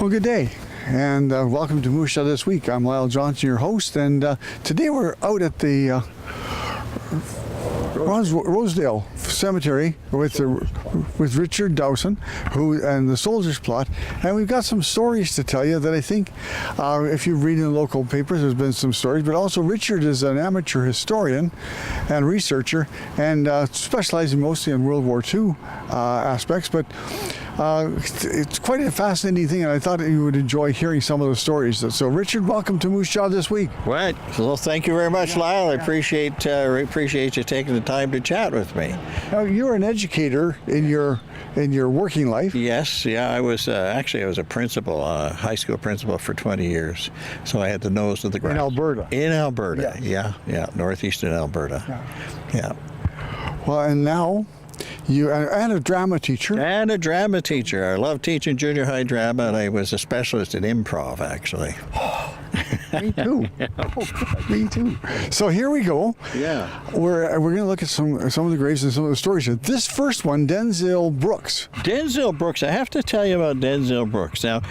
Well, good day, and welcome to Moose Jaw This Week. I'm Lyle Johnson, your host, and today we're out at the Rosedale Cemetery with Richard Dowson, and the Soldiers Plot, and we've got some stories to tell you that I think, if you read in the local papers, there's been some stories, but also Richard is an amateur historian and researcher, and specializing mostly in World War II aspects, but it's quite a fascinating thing, and I thought you would enjoy hearing some of the stories. So, Richard, welcome to Moose Jaw This Week. Right. Well, thank you very much, Lyle. I appreciate you taking the time to chat with me. Now, you're an educator in your working life. Yes. Yeah. I was actually I was a principal, high school principal for 20 years, so I had the nose of the ground. In Alberta. In Alberta. Yes. Yeah. Northeastern Alberta. Yeah. Well, and now. And a drama teacher. And a drama teacher. I love teaching junior high drama, and I was a specialist in improv, actually. Me too. Me too. So here we go. Yeah. We're going to look at some of the graves and some of the stories. This first one, Denzel Brooks. Denzel Brooks. I have to tell you about Denzel Brooks. Now,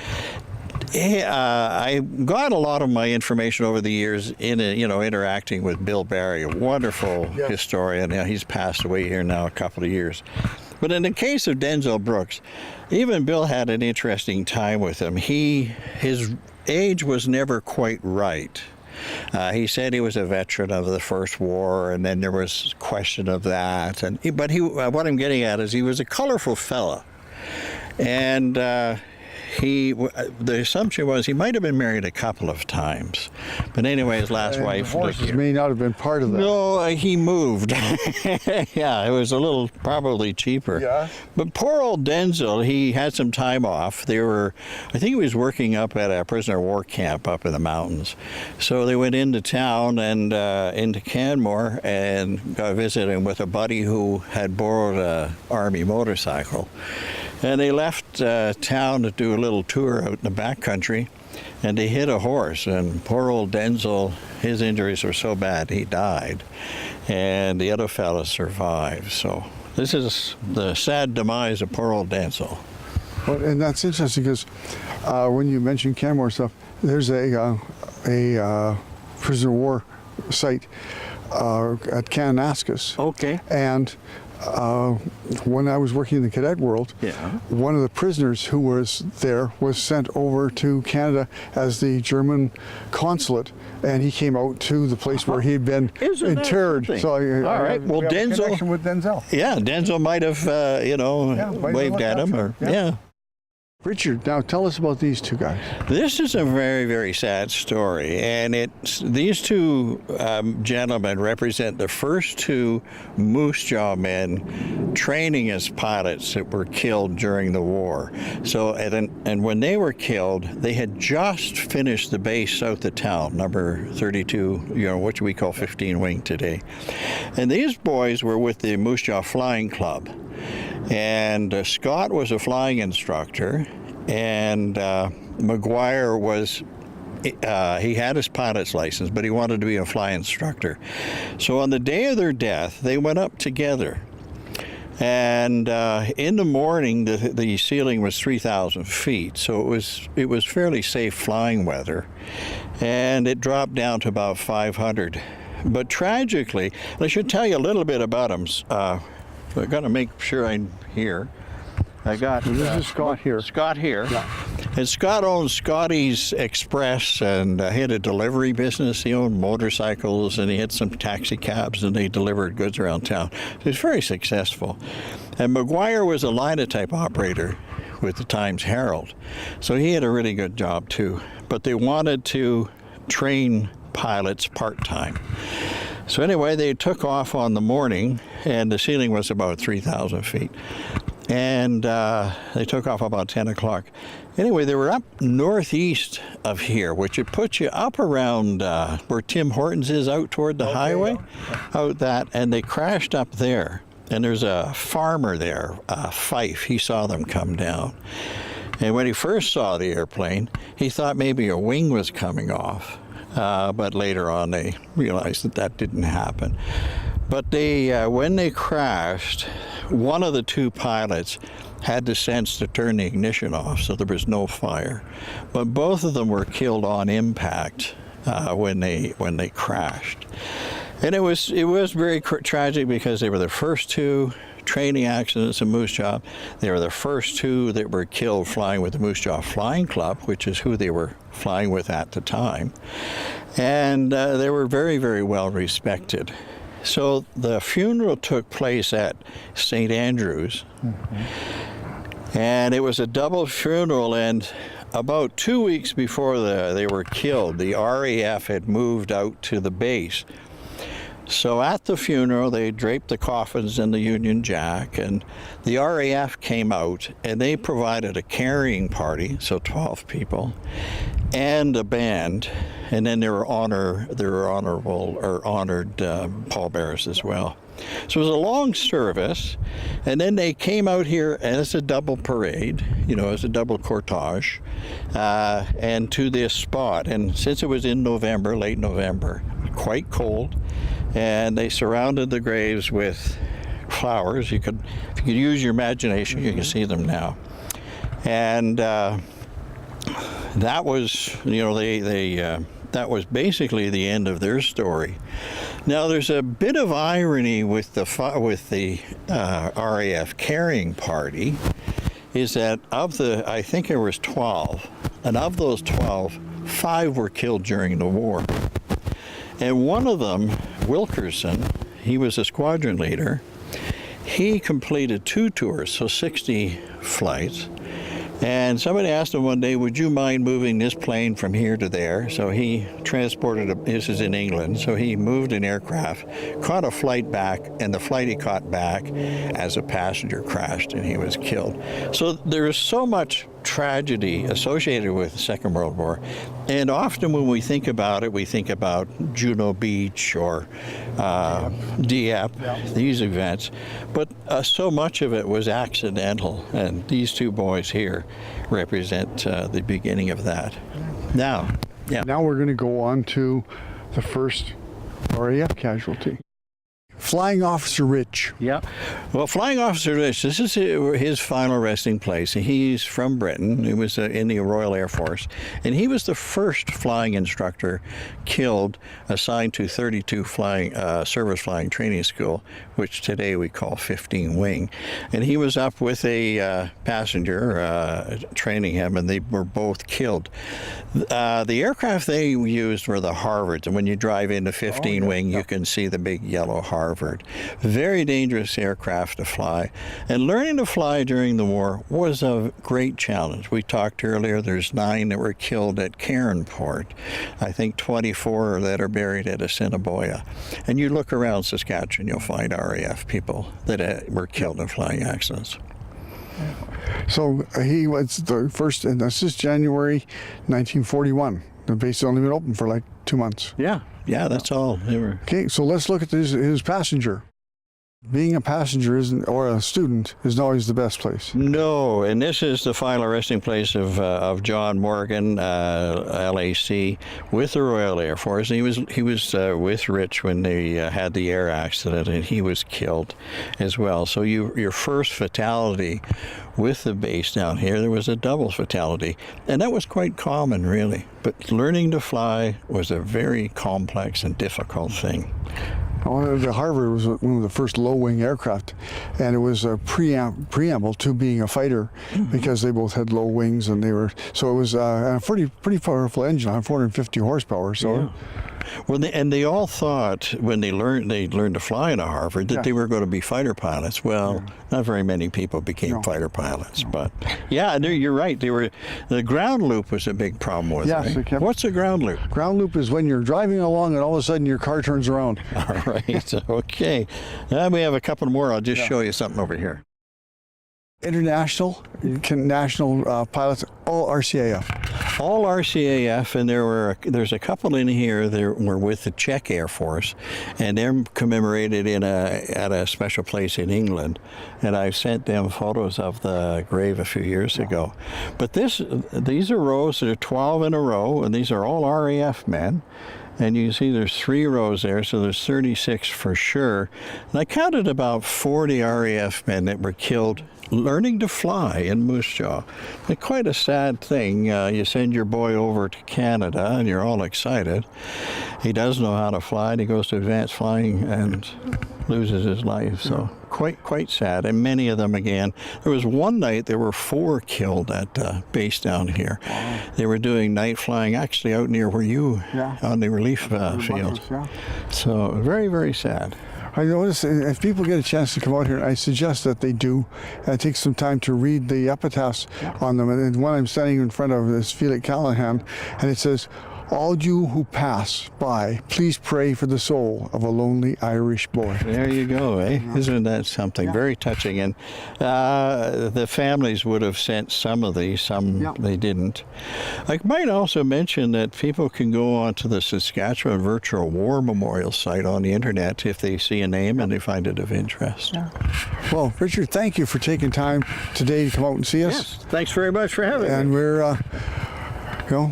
I got a lot of my information over the years in interacting with Bill Barry, a wonderful historian. He's passed away here now a couple of years. But in the case of Denzel Brooks, even Bill had an interesting time with him. His age was never quite right. He said he was a veteran of the First War, and then there was question of that. But what I'm getting at is he was a colorful fella, and the assumption was he might have been married a couple of times, but anyway, his last wife. Divorces may not have been part of that. No, he moved. Yeah, it was a little probably cheaper. Yeah. But poor old Denzel, he had some time off. I think he was working up at a prisoner of war camp up in the mountains. So they went into town and into Canmore and got visiting with a buddy who had borrowed an army motorcycle. And they left town to do a little tour out in the backcountry, and they hit a horse, and poor old Denzel, his injuries were so bad he died, and the other fella survived. So this is the sad demise of poor old Denzel. Well, and that's interesting because when you mention Canmore stuff, there's a prisoner of war site at Kananaskis. Okay. And when I was working in the cadet world, one of the prisoners who was there was sent over to Canada as the German consulate, and he came out to the place where he'd been interred. So all right. Well, Denzel. Connection with Denzel. Yeah, Denzel might have, waved at him, yeah. Richard, now tell us about these two guys. This is a very, very sad story, and these two gentlemen represent the first two Moose Jaw men training as pilots that were killed during the war. So, and when they were killed, they had just finished the base south of town, number 32, which we call 15 Wing today. And these boys were with the Moose Jaw Flying Club. And Scott was a flying instructor, and McGuire was, he had his pilot's license, but he wanted to be a flying instructor. So on the day of their death, they went up together. And in the morning, the ceiling was 3,000 feet, so it was fairly safe flying weather, and it dropped down to about 500. But tragically, I should tell you a little bit about them. I've got to make sure I'm here. I got this is Scott here. Scott here. Yeah. And Scott owns Scotty's Express, and he had a delivery business. He owned motorcycles, and he had some taxi cabs, and they delivered goods around town. So he was very successful. And McGuire was a linotype operator with the Times Herald. So he had a really good job too. But they wanted to train pilots part-time. So anyway, they took off on the morning, and the ceiling was about 3,000 feet. And they took off about 10 o'clock. Anyway, they were up northeast of here, which would put you up around where Tim Hortons is out toward the highway, out that, and they crashed up there. And there's a farmer there, Fife. He saw them come down. And when he first saw the airplane, he thought maybe a wing was coming off. But later on, they realized that didn't happen. But when they crashed, one of the two pilots had the sense to turn the ignition off, so there was no fire. But both of them were killed on impact when they crashed. And it was very tragic because they were the first two training accidents in Moose Jaw. They were the first two that were killed flying with the Moose Jaw Flying Club, which is who they were flying with at the time. And they were very, very well respected. So the funeral took place at St. Andrews. And it was a double funeral, and about 2 weeks before they were killed, the RAF had moved out to the base. So at the funeral, they draped the coffins in the Union Jack, and the RAF came out, and they provided a carrying party, so 12 people, and a band, and then there were honored pallbearers as well. So it was a long service, and then they came out here as a double parade, as a double cortege, and to this spot. And since it was in November, late November, quite cold, and they surrounded the graves with flowers. If you could use your imagination, you can see them now. And that was, that was basically the end of their story. Now, there's a bit of irony with the RAF carrying party, is that I think there was 12, and of those 12, 5 were killed during the war. And one of them, Wilkerson, he was a squadron leader. He completed 2 tours, so 60 flights. And somebody asked him one day, would you mind moving this plane from here to there? So he transported, this is in England, so he moved an aircraft, caught a flight back, and the flight he caught back as a passenger crashed, and he was killed. So there is so much tragedy associated with the Second World War. And often when we think about it, we think about Juno Beach or Dieppe, these events. But so much of it was accidental, and these 2 boys here represent the beginning of that. Now we're going to go on to the first RAF casualty. Flying Officer Rich. Yeah. Well, Flying Officer Rich, this is his final resting place. He's from Britain. He was in the Royal Air Force. And he was the first flying instructor killed, assigned to 32 Service Flying Training School, which today we call 15 Wing. And he was up with a passenger training him, and they were both killed. The aircraft they used were the Harvards. And when you drive into 15 Wing, you can see the big yellow Harvard. Very dangerous aircraft to fly. And learning to fly during the war was a great challenge. We talked earlier, there's 9 that were killed at Cairnport. I think 24 that are buried at Assiniboia. And you look around Saskatchewan, you'll find RAF people that were killed in flying accidents. So he was the first, and this is January 1941. The base has only been open for like 2 months. Yeah, that's all. Okay, so let's look at his passenger. Being a passenger or a student isn't always the best place. No, and this is the final resting place of John Morgan, LAC, with the Royal Air Force. And he was with Rich when they had the air accident, and he was killed as well. So your first fatality with the base down here, there was a double fatality, and that was quite common, really. But learning to fly was a very complex and difficult thing. Well, the Harvard was one of the first low-wing aircraft, and it was a preamble to being a fighter, because they both had low wings, and it was a pretty powerful engine, 450 horsepower. So. Yeah. Well, they all thought when they learned to fly in a Harvard that they were going to be fighter pilots. Well, not very many people became fighter pilots, but you're right. The ground loop was a big problem with it. Right? What's a ground loop? Ground loop is when you're driving along and all of a sudden your car turns around. All right. Okay. Now we have a couple more. I'll just show you something over here. International, national pilots, all RCAF. All RCAF, and there's a couple in here that were with the Czech Air Force, and they're commemorated at a special place in England. And I sent them photos of the grave a few years ago. But these are rows that are 12 in a row, and these are all RAF men. And you see there's 3 rows there, so there's 36 for sure. And I counted about 40 RAF men that were killed learning to fly in Moose Jaw. And quite a sad thing. You send your boy over to Canada and you're all excited. He does know how to fly and he goes to advanced flying and loses his life. So quite sad. And many of them again. There was one night there were 4 killed at base down here. Wow. They were doing night flying actually out near where you on the relief field. Yeah. So very, very sad. I notice if people get a chance to come out here, I suggest that they do take some time to read the epitaphs on them. And the one I'm standing in front of is Felix Callahan, and it says, "All you who pass by, please pray for the soul of a lonely Irish boy." There you go, eh? Isn't that something? Very touching. And the families would have sent some of these, some they didn't. I might also mention that people can go onto the Saskatchewan Virtual War Memorial site on the internet if they see a name and they find it of interest. Well, Richard, thank you for taking time today to come out and see us. Yes, thanks very much for having me. And we're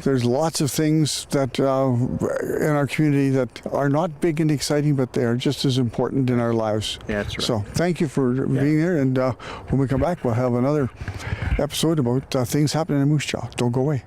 there's lots of things that in our community that are not big and exciting, but they are just as important in our lives. That's right. So thank you for being here. And when we come back, we'll have another episode about things happening in Moose Jaw. Don't go away.